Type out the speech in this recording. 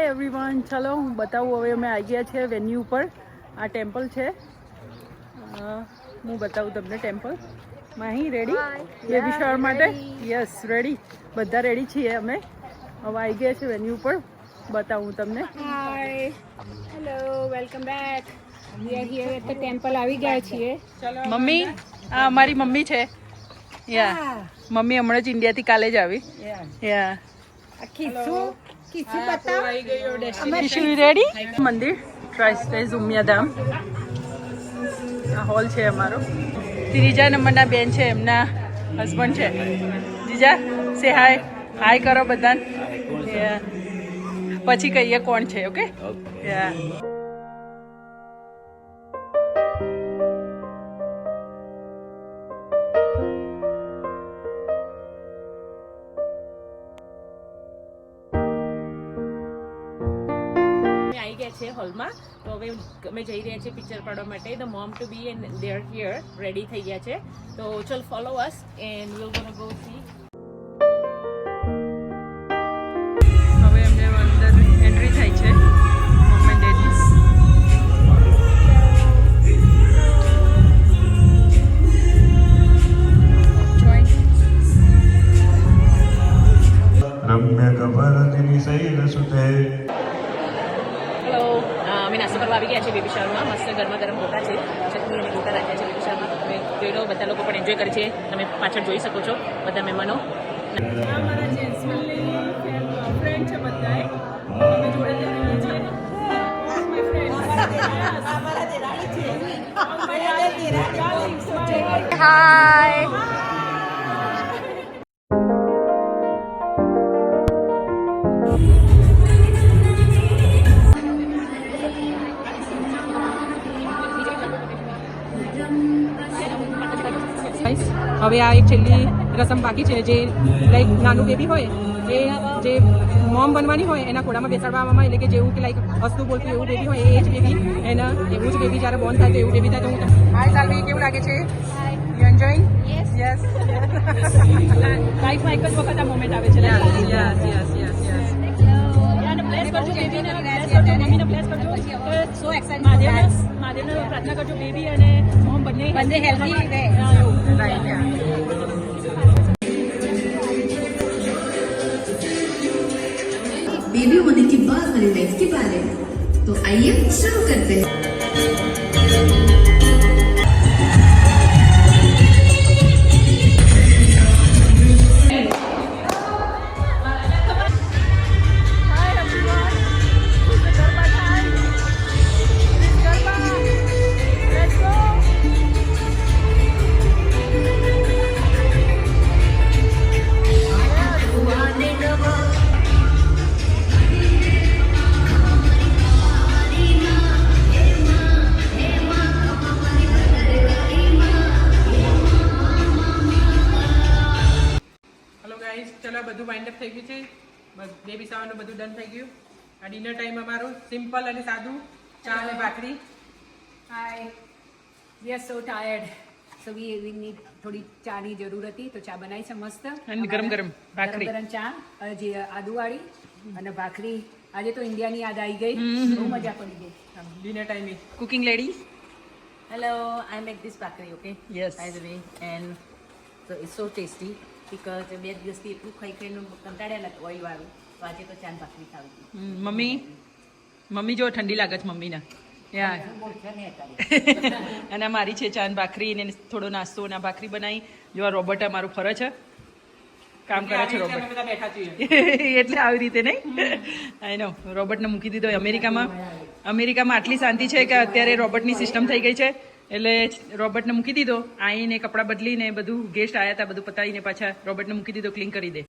Hi everyone, ચલો હું બતાવું. હવે અમે આવી ગયા છે વેન્યુ ઉપર. આ ટેમ્પલ છે, હું બતાવું તમને temple. Mahi ready baby shower માટે? યસ રેડી, બધા રેડી છીએ અમે. હવે આવી ગયા છે વેન્યુ ઉપર, બતાવું તમને. Hi, hello, welcome back. We are here at the temple. આવી ગયા છીએ. મમ્મી, આ અમારી મમ્મી છે. યા મમ્મી હમણાં જ ઇન્ડિયાથી કાલે જ આવી. યા રેડી મંદિર ટ્રાઇસ્ટેજ ઉમિયાધામ. આ હોલ છે અમારો. ત્રીજા નંબરના બેન છે, એમના હસબન્ડ છે. જીજા સે હાય, હાય કરો બધાને. પછી કહીએ કોણ છે. ઓકે. યા આવી ગયા છે હોલમાં. તો હવે અમે જઈ રહ્યા છીએ પિક્ચર પાડવા માટે. The mom to be and they are here, ready થઈ ગયા છે. તો ચલ follow us and we will go see. હવે એમને અંદર એન્ટ્રી થાય છે મમ એન્ડ ડેડી. રમ્ય કપરતિની શૈલસુતે. હેલો, અમે નાસ્તો કરવા આવી ગયા છીએ બેબી શાવરમાં. મસ્ત ગરમા ગરમ ગોટા છે, ચટણી અને ગોટા રાખ્યા છે બેબી શાવરમાં. તમે જોઈ લો, બધા લોકો પણ એન્જોય કરે છે. તમે પાછળ જોઈ શકો છો બધા મહેમાનો. અમારા જેન્ટ્સમેનની ફ્રેન્ડ છે બધા. અમે જોડે જઈએ છીએ. હાય. હવે આ એક છેલ્લી રસમ બાકી છે, જે લાઈક નાનું બેબી હોય એ જે મોમ બનવાની હોય એના ખોડામાં બેસાડવામાં, એટલે કે જેવું કે લાઈક હસતું બોલતું એવું બેબી હોય એ જ બેબી, એના એવું જ બેબી જ્યારે બોર્ન થાય તો એવું બેબી થાય. તો હું હાય સાલ્વી, કેવું લાગે છે? You enjoying? Yes yes. લાઈફમાં એક જ વખત આ મોમેન્ટ આવે છે. Yes yes yes yes yes. Bless કરજો બેબીને, બ્લેસ કરજો મમ્મીને, બ્લેસ કરજો. So excited. મહાદેવને પ્રાર્થના કરજો બેબી અને મોમ બંને હેલ્ધી રહે. बेबी होने के बाद वाले लाइफ के बारे में, तो आइए शुरू करते हैं. ચલો, બધું વાઇન્ડ અપ થઈ ગયું છે. બેબી શાવરનું બધું ડન થઈ ગયું. આ ડિનર ટાઈમ અમારું સિમ્પલ અને સાદું, ચા અને ભાખરી. Hi, we are so tired, so we need થોડી ચાની જરૂર હતી, તો ચા બનાવી છે મસ્ત. અને ગરમ ગરમ ભાખરી, ગરમ ચા, જે આદુવાળી અને ભાખરી. આજે તો ઇન્ડિયાની યાદ આવી ગઈ, બહુ મજા પડી ગઈ. ડિનર ટાઈમે cooking lady. Hello, I make this bhakri, okay? Yes. By the way, and so it's so tasty because બે દિવસથી એટલું ખાઈ ખાઈને કંટાળ્યા ને ઓઇલ વાળું, તો આજે તો ચાંદ ભાખરી ખાવી. મમ્મી જો ઠંડી લાગે છે મમ્મીને. યા અને મારી છે ચાંદ ભાખરી ને થોડો નાસ્તો અને ભાખરી બનાવી. જો આ રોબોટ અમારું ફરે છે, કામ કરે છે રોબોટ. એટલે આવી રીતે નહીં. આઈ નો, રોબોટને મૂકી દીધો અમેરિકામાં. આટલી શાંતિ છે કે અત્યારે રોબોટની સિસ્ટમ થઈ ગઈ છે, એટલે રોબોટને મૂકી દીધો. આવીને કપડાં બદલીને બધું, ગેસ્ટ આવ્યા હતા, બધું પતાવીને પાછા રોબોટને મૂકી દીધો, ક્લીન કરી દે.